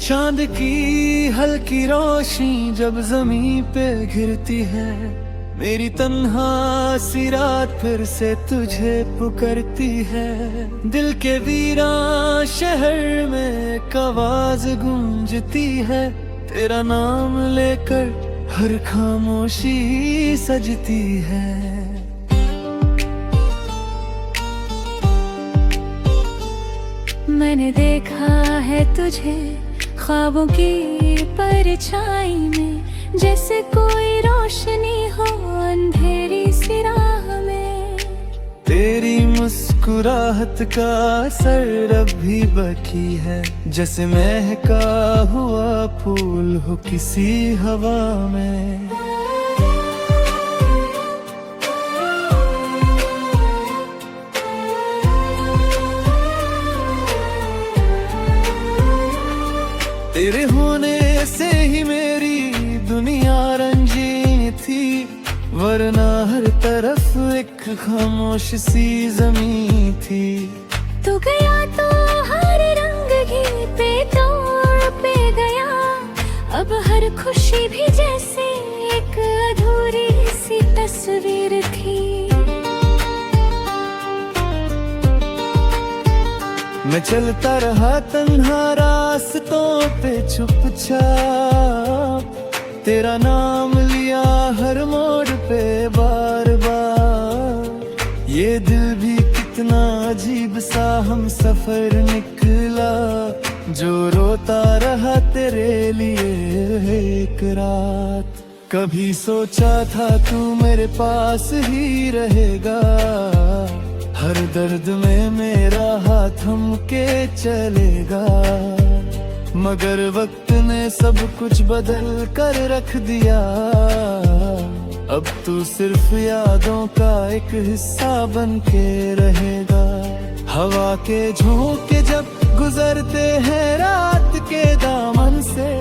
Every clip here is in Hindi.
चांद की हल्की रोशनी जब जमीन पे गिरती है, मेरी तन्हा सी रात फिर से तुझे पुकारती है। दिल के वीरान शहर में एक आवाज गूंजती है, तेरा नाम लेकर हर खामोशी सजती है। मैंने देखा है तुझे ख्वाबों की परछाई में, जैसे कोई रोशनी हो अंधेरी सी राह में। तेरी मुस्कुराहट का असर अब भी बाकी है, जैसे महका हुआ फूल हो किसी हवा में। तेरे होने से ही मेरी दुनिया रंजीन थी, वरना हर तरफ एक खामोश सी जमीन थी। तू गया तो हर रंग भी पे तौर पे गया, अब हर खुशी भी जैसे एक अधूरी सी तस्वीर थी। मैं चलता रहा तन्हा रास्तों पे चुपचाप, तेरा नाम लिया हर मोड़ पे बार बार। ये दिल भी कितना अजीब सा हम सफर निकला, जो रोता रहा तेरे लिए एक रात। कभी सोचा था तू मेरे पास ही रहेगा, हर दर्द में मेरा हाथ थमके चलेगा। मगर वक्त ने सब कुछ बदल कर रख दिया, अब तू सिर्फ यादों का एक हिस्सा बन के रहेगा। हवा के झोंके जब गुजरते हैं रात के दामन से,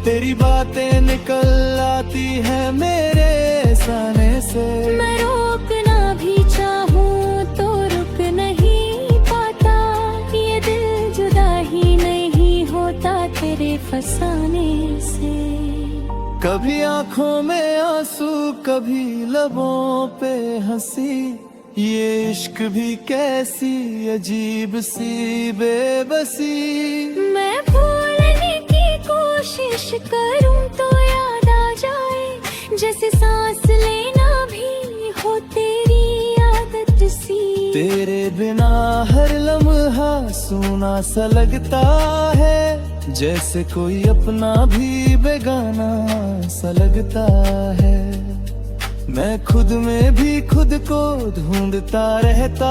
तेरी बातें निकल आती है मेरे साने से। मैं रोकना भी चाहूँ तो रुक नहीं पाता, ये दिल जुदा ही नहीं होता तेरे फसाने से। कभी आंखों में आंसू, कभी लबों पे हंसी, ये इश्क भी कैसी अजीब सी बेबसी। मैं भूलने की कोशिश करूं तो याद आ जाए, जैसे सांस लेना भी हो तेरी आदत सी। तेरे बिना हर लम्हा सूना सा लगता है, जैसे कोई अपना भी बेगाना सा लगता है। मैं खुद में भी खुद को ढूंढता रहता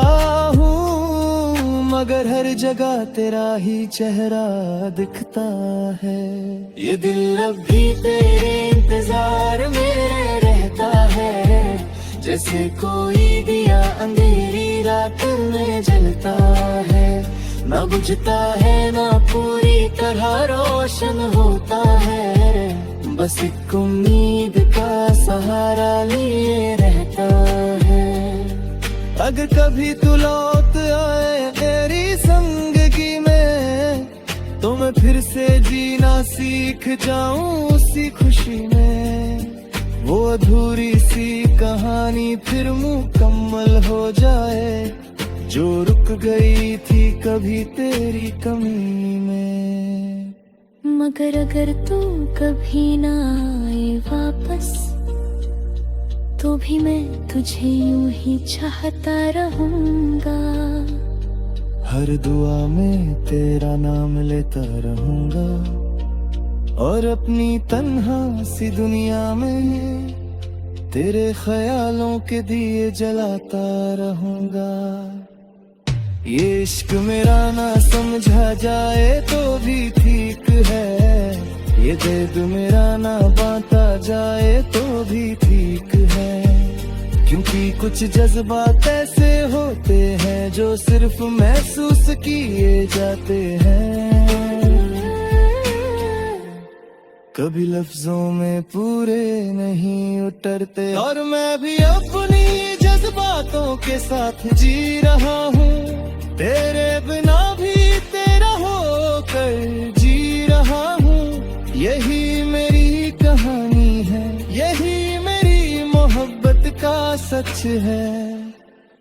हूँ, मगर हर जगह तेरा ही चेहरा दिखता है। ये दिल अब भी तेरे इंतजार में रहता है, जैसे कोई दिया अंधेरी रात में जलता है। ना बुझता है ना पूरी तरह रोशन होता है, बस एक उम्मीद का सहारा लिए रहता है। अगर कभी तू लौट आए तेरी जिंदगी में, तो मैं फिर से जीना सीख जाऊं उसी खुशी में। वो अधूरी सी कहानी फिर मुकम्मल हो जाए, जो रुक गई थी कभी तेरी कमी में। मगर अगर तू कभी ना आए वापस, तो भी मैं तुझे यूं ही चाहता रहूंगा। हर दुआ में तेरा नाम लेता रहूंगा, और अपनी तन्हा सी दुनिया में तेरे ख्यालों के दिए जलाता रहूंगा। ये इश्क मेरा ना समझा जाए तो भी ठीक है, ये दर्द मेरा ना बांटा जाए तो भी ठीक है। क्योंकि कुछ जज्बात ऐसे होते हैं जो सिर्फ महसूस किए जाते हैं, कभी लफ्जों में पूरे नहीं उतरते। और मैं भी अपनी जज्बातों के साथ जी रहा हूँ, तेरे बिना भी तेरा होकर जी रहा यही मेरी कहानी है, यही मेरी मोहब्बत का सच है,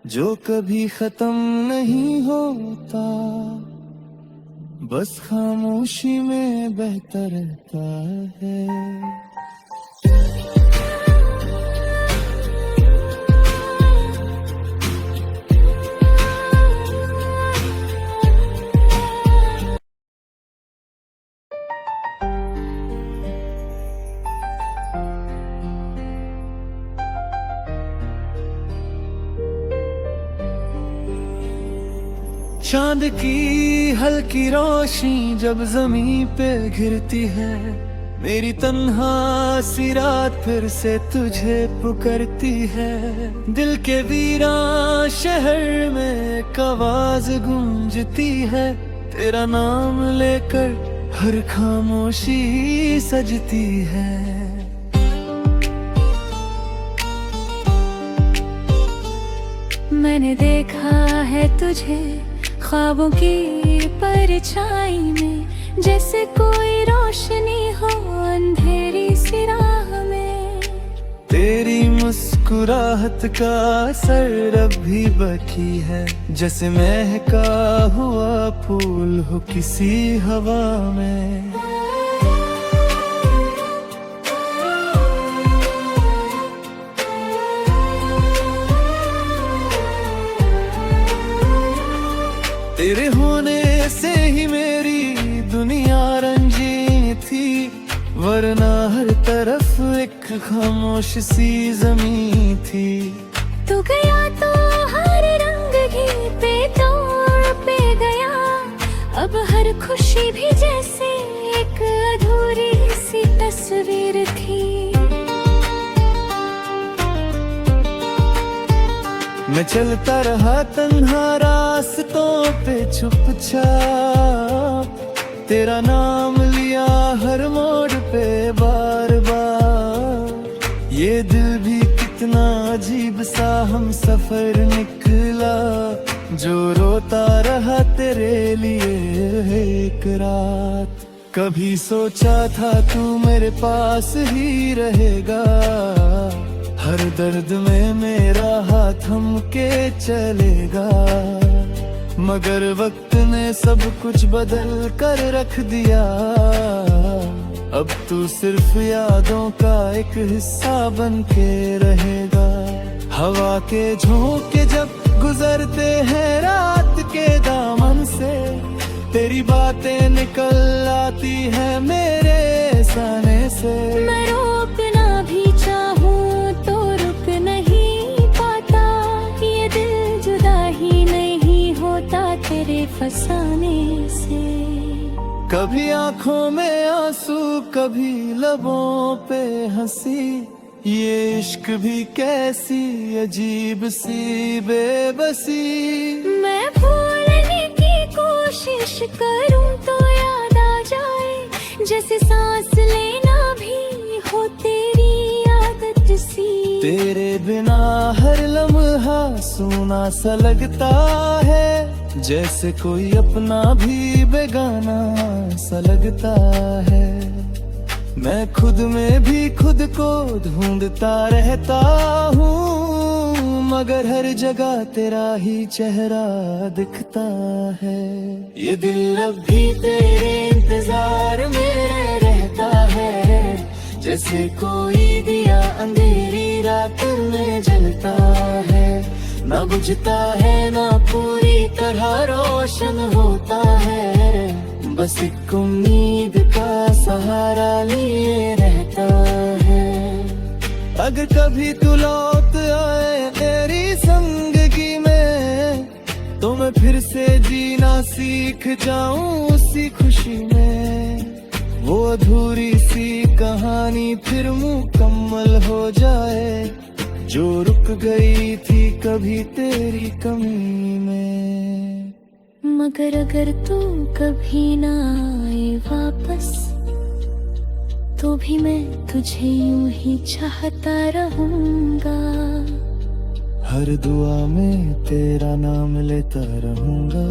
जो कभी खत्म नहीं होता, बस खामोशी में बहता रहता है। चांद की हल्की रोशनी जब जमीन पे गिरती है, मेरी तन्हा सी रात फिर से तुझे पुकारती है। दिल के वीरान शहर में एक आवाज गूंजती है, तेरा नाम लेकर हर खामोशी सजती है। मैंने देखा है तुझे ख्वाबों की परछाई में, जैसे कोई रोशनी हो अंधेरी सी राह में। तेरी मुस्कुराहट का असर अब भी बाकी है, जैसे महका हुआ फूल हो किसी हवा में। तेरे होने से ही मेरी दुनिया रंजीन थी, वरना हर तरफ एक खामोश सी जमीन थी। तू गया तो हर रंग भी बेतौर पे गया, अब हर खुशी भी जैसे एक अधूरी सी तस्वीर थी। मैं चलता रहा तन्हा रास्तों पे चुपचाप, तेरा नाम लिया हर मोड़ पे बार बार। ये दिल भी कितना अजीब सा हम सफर निकला, जो रोता रहा तेरे लिए एक रात। कभी सोचा था तू मेरे पास ही रहेगा, हर दर्द में मेरा हाथ थम के चलेगा। मगर वक्त ने सब कुछ बदल कर रख दिया, अब तू सिर्फ यादों का एक हिस्सा बन के रहेगा। हवा के झोंके जब गुजरते हैं रात के दामन से, तेरी बातें निकल आती है मेरे साने से। मैं रोकना भी चाहूँ तो रुक नहीं पाता, ये दिल जुदा ही नहीं होता तेरे फसाने से। कभी आंखों में आंसू, कभी लबों पे हंसी, ये इश्क भी कैसी अजीब सी बेबसी। मैं भूलने की कोशिश करूं तो याद आ जाए, जैसे सांस लेना भी हो तेरी आदत सी। तेरे बिना हर लम्हा सूना सा लगता है, जैसे कोई अपना भी बेगाना सा लगता है। मैं खुद में भी खुद को ढूंढता रहता हूँ, मगर हर जगह तेरा ही चेहरा दिखता है। ये दिल अब भी तेरे इंतजार में रहता है, जैसे कोई दिया अंधेरी रात में जलता है। ना बुझता है ना पूरी तरह रोशन होता है, बस एक उम्मीद का सहारा लिए रहता है। अगर कभी तू लौट आए तेरी जिंदगी में, तो मैं फिर से जीना सीख जाऊं उसी खुशी में। वो अधूरी सी कहानी फिर मुकम्मल हो जाए, जो रुक गई थी कभी तेरी कमी में। मगर अगर तू कभी ना आए वापस, तो भी मैं तुझे यूं ही चाहता रहूंगा। हर दुआ में तेरा नाम लेता रहूंगा,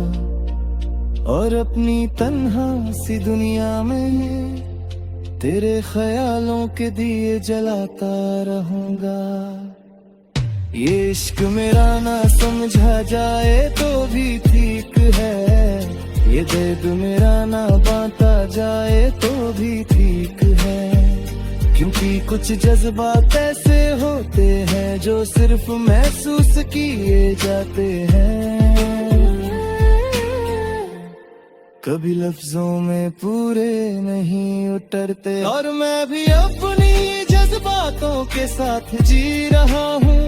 और अपनी तन्हा सी दुनिया में तेरे ख्यालों के दिए जलाता रहूंगा। ये इश्क मेरा ना समझा जाए तो भी ठीक है, ये दर्द मेरा ना बांटा जाए तो भी ठीक है। क्योंकि कुछ जज्बात ऐसे होते हैं जो सिर्फ महसूस किए जाते हैं, कभी लफ्जों में पूरे नहीं उतरते। और मैं भी अपनी जज्बातों के साथ जी रहा हूँ,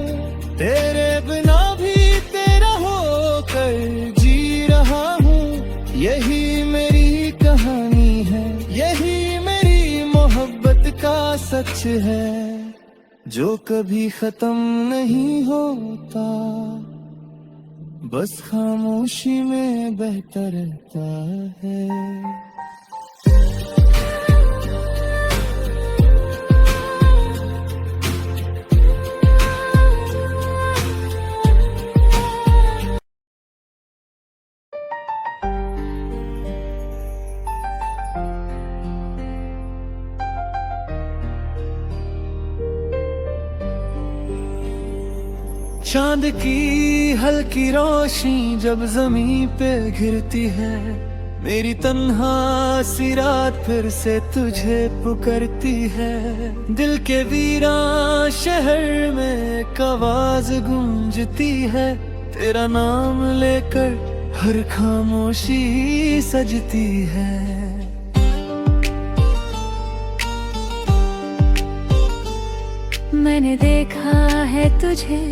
तेरे बिना भी तेरा होकर जी रहा हूँ। यही मेरी कहानी है, यही मेरी मोहब्बत का सच है, जो कभी खत्म नहीं होता, बस खामोशी में बहता रहता है। चांद की हल्की रोशनी जब जमीन पे गिरती है, मेरी तन्हा सी रात फिर से तुझे पुकारती है। दिल के वीरान शहर में एक आवाज गूंजती है, तेरा नाम लेकर हर खामोशी सजती है। मैंने देखा है तुझे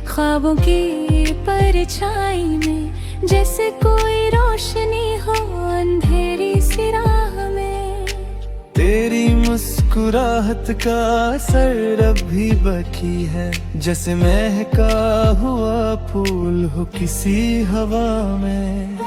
ख्वाबों की परछाई में, जैसे कोई रोशनी हो अंधेरी सी राह में। तेरी मुस्कुराहट का असर अब भी बाकी है, जैसे महका हुआ फूल हो किसी हवा में।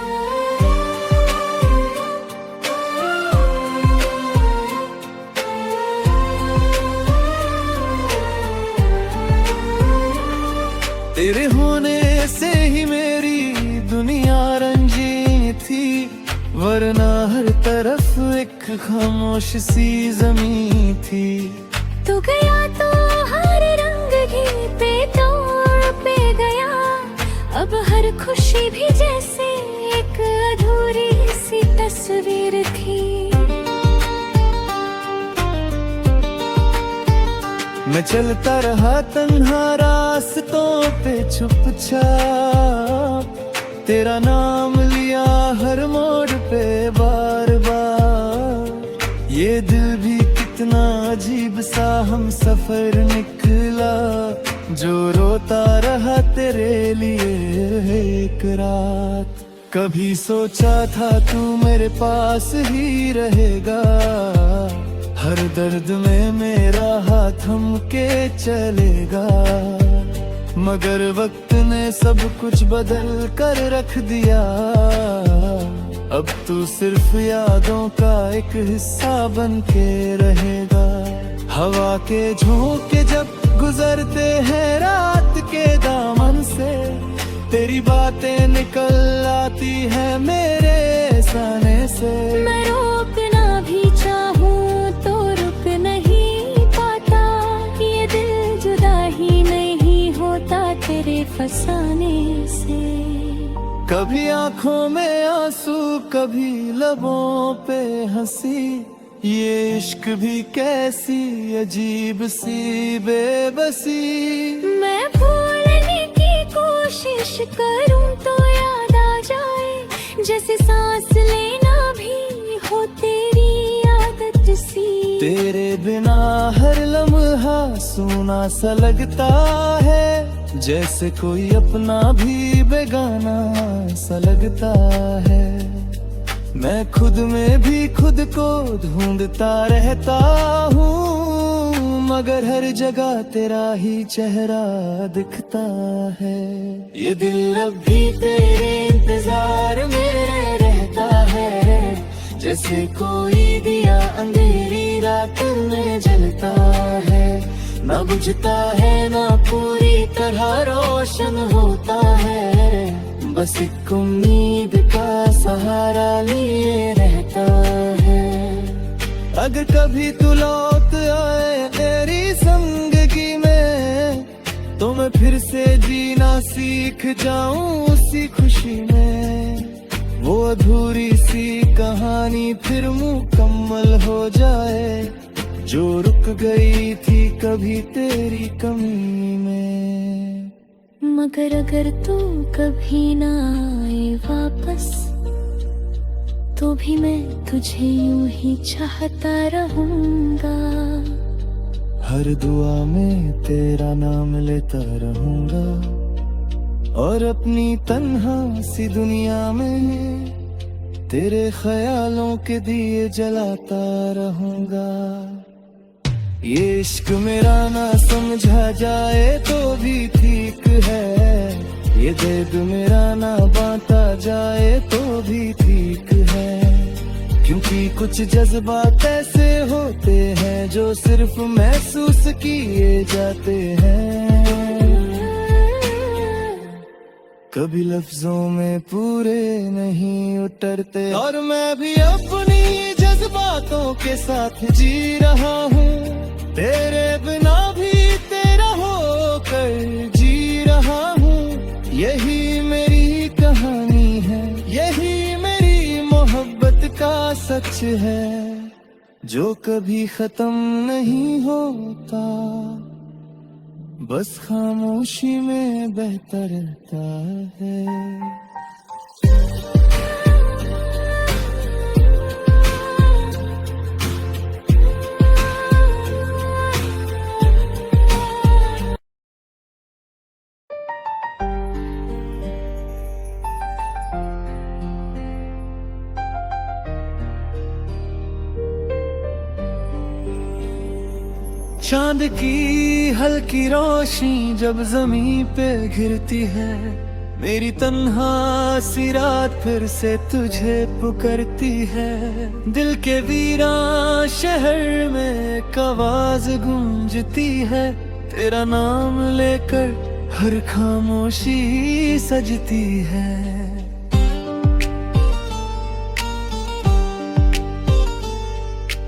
तेरे होने से ही मेरी दुनिया रंजीन थी, वरना हर तरफ एक खामोश सी जमीन थी। तू गया तो हर रंग भी पे तौर पे गया, अब हर खुशी भी जैसे एक अधूरी सी तस्वीर थी। मैं चलता रहा तन्हा रास्तों पे चुपचाप, तेरा नाम लिया हर मोड़ पे बार बार। ये दिल भी कितना अजीब सा हम सफर निकला, जो रोता रहा तेरे लिए एक रात। कभी सोचा था तू मेरे पास ही रहेगा, हर दर्द में मेरा हाथ थम के चलेगा। मगर वक्त ने सब कुछ बदल कर रख दिया, अब तू सिर्फ यादों का एक हिस्सा बन के रहेगा। हवा के झोंके जब गुजरते हैं रात के दामन से, तेरी बातें निकल आती है मेरे साने से। मैं रोकना भी चाहूँ तो रुक नहीं पाता, ये दिल जुदा ही नहीं होता तेरे फसाने से। कभी आंखों में आंसू, कभी लबों पे हंसी, ये इश्क भी कैसी अजीब सी बेबसी। मैं भूलने की कोशिश करूं तो याद आ जाए, जैसे सांस लेना भी हो तेरी आदत सी। तेरे बिना हर लम्हा सूना सा लगता है, जैसे कोई अपना भी बेगाना सा लगता है। मैं खुद में भी खुद को ढूंढता रहता हूँ, मगर हर जगह तेरा ही चेहरा दिखता है। ये दिल अब भी तेरे इंतजार में रहता है, जैसे कोई दिया अंधेरी रात में जलता है। ना बुझता है ना पूरी तरह रोशन होता है, बस एक उम्मीद का सहारा लिए रहता है। अगर कभी तू लौट आए मेरी संगगी में, तो मैं फिर से जीना सीख जाऊं उसी खुशी में। वो अधूरी सी कहानी फिर मुकम्मल हो जाए, जो रुक गई थी कभी तेरी कमी में। मगर अगर तू कभी ना आए वापस, तो भी मैं तुझे यूं ही चाहता रहूंगा। हर दुआ में तेरा नाम लेता रहूंगा, और अपनी तन्हा सी दुनिया में तेरे ख्यालों के दिए जलाता रहूंगा। ये इश्क मेरा ना समझा जाए तो भी ठीक है, ये दर्द मेरा ना बांटा जाए तो भी ठीक है। क्योंकि कुछ जज्बात ऐसे होते हैं जो सिर्फ महसूस किए जाते हैं, कभी लफ्जों में पूरे नहीं उतरते। और मैं भी अपनी जज्बातों के साथ जी रहा हूँ, तेरे बिना भी तेरा होकर जी रहा हूँ। यही मेरी कहानी है, यही मेरी मोहब्बत का सच है, जो कभी खत्म नहीं होता, बस खामोशी में बहता रहता है। चांद की हल्की रोशनी जब जमीन पे गिरती है, मेरी तन्हा सी रात फिर से तुझे पुकारती है। दिल के वीरान शहर में एक आवाज गूंजती है, तेरा नाम लेकर हर खामोशी सजती है।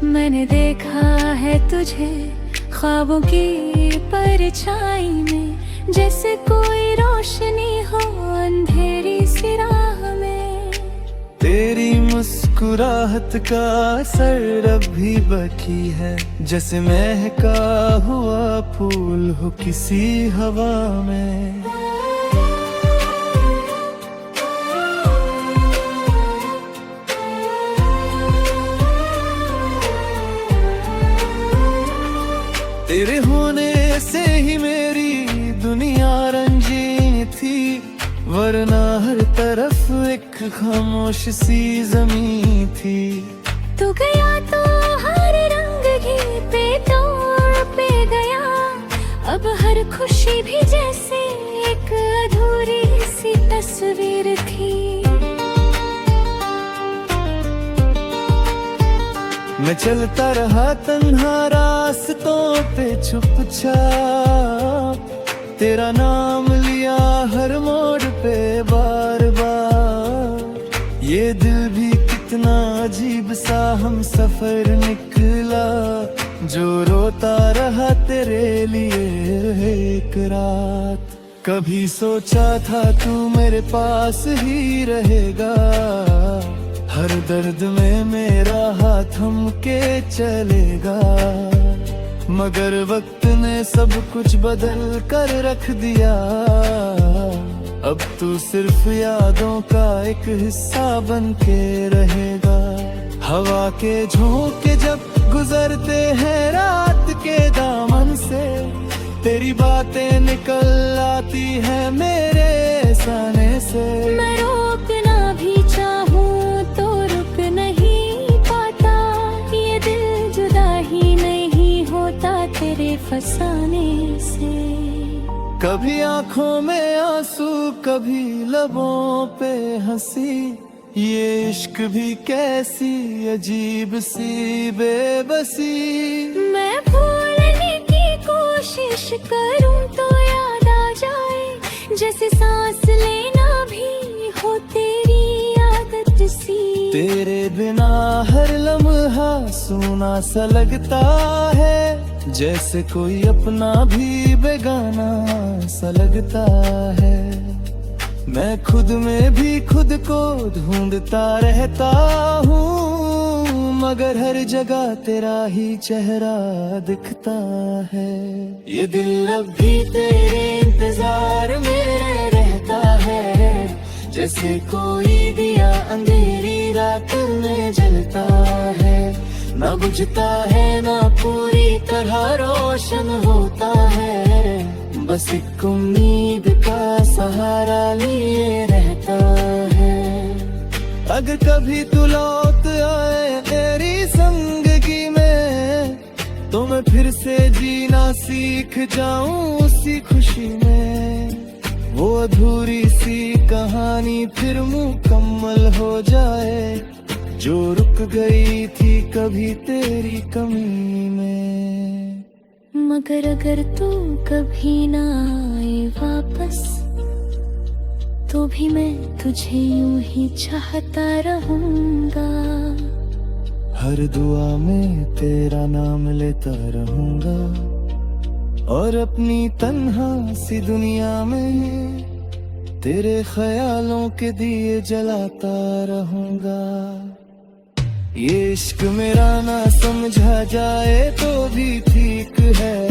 मैंने देखा है तुझे ख्वाबों की परछाई में, जैसे कोई रोशनी हो अंधेरी सी राह में। तेरी मुस्कुराहट का असर अब भी बाकी है, जैसे महका हुआ फूल हो किसी हवा में। तेरे होने से ही मेरी दुनिया रंजीन थी, वरना हर तरफ एक खामोश सी जमीन थी। तू गया तो हर रंग घी पे तौर पे गया, अब हर खुशी भी जैसे एक अधूरी सी तस्वीर थी। मैं चलता रहा तन्हा रास्तों पे चुपचाप, तेरा नाम लिया हर मोड़ पे बार बार। ये दिल भी कितना अजीब सा हम सफर निकला, जो रोता रहा तेरे लिए एक रात। कभी सोचा था तू मेरे पास ही रहेगा, हर दर्द में मेरा हाथ थमके चलेगा। मगर वक्त ने सब कुछ बदल कर रख दिया, अब तू सिर्फ यादों का एक हिस्सा बन के रहेगा। हवा के झोंके जब गुजरते हैं रात के दामन से, तेरी बातें निकल आती है मेरे साने से। मैं रोकना भी चाहूँ तो रुक नहीं पाता, ये दिल जुदा ही नहीं होता तेरे फसाने से। कभी आंखों में आंसू, कभी लबों पे हंसी, ये इश्क भी कैसी अजीब सी बेबसी। मैं भूलने की कोशिश करूं तो याद आ जाए, जैसे सांस लेना भी हो तेरी आदत सी। तेरे बिना हर लम्हा सूना सा लगता है, जैसे कोई अपना भी बेगाना सा लगता है। मैं खुद में भी खुद को ढूंढता रहता हूँ, मगर हर जगह तेरा ही चेहरा दिखता है। ये दिल अब भी तेरे इंतजार में रहता है, जैसे कोई दिया अंधेरी रात में जलता है। ना बुझता है ना पूरी तरह रोशन होता है, बस एक उम्मीद का सहारा लिए रहता है। अगर कभी तू लौट आए तेरी जिंदगी में, तो मैं फिर से जीना सीख जाऊं उसी खुशी में। वो अधूरी सी कहानी फिर मुकम्मल हो जाए, जो रुक गई थी कभी तेरी कमी में। मगर अगर तू कभी ना आए वापस, तो भी मैं तुझे यूं ही चाहता रहूंगा। हर दुआ में तेरा नाम लेता रहूंगा, और अपनी तन्हा सी दुनिया में तेरे ख्यालों के दिए जलाता रहूंगा। ये इश्क मेरा ना समझा जाए तो भी ठीक है,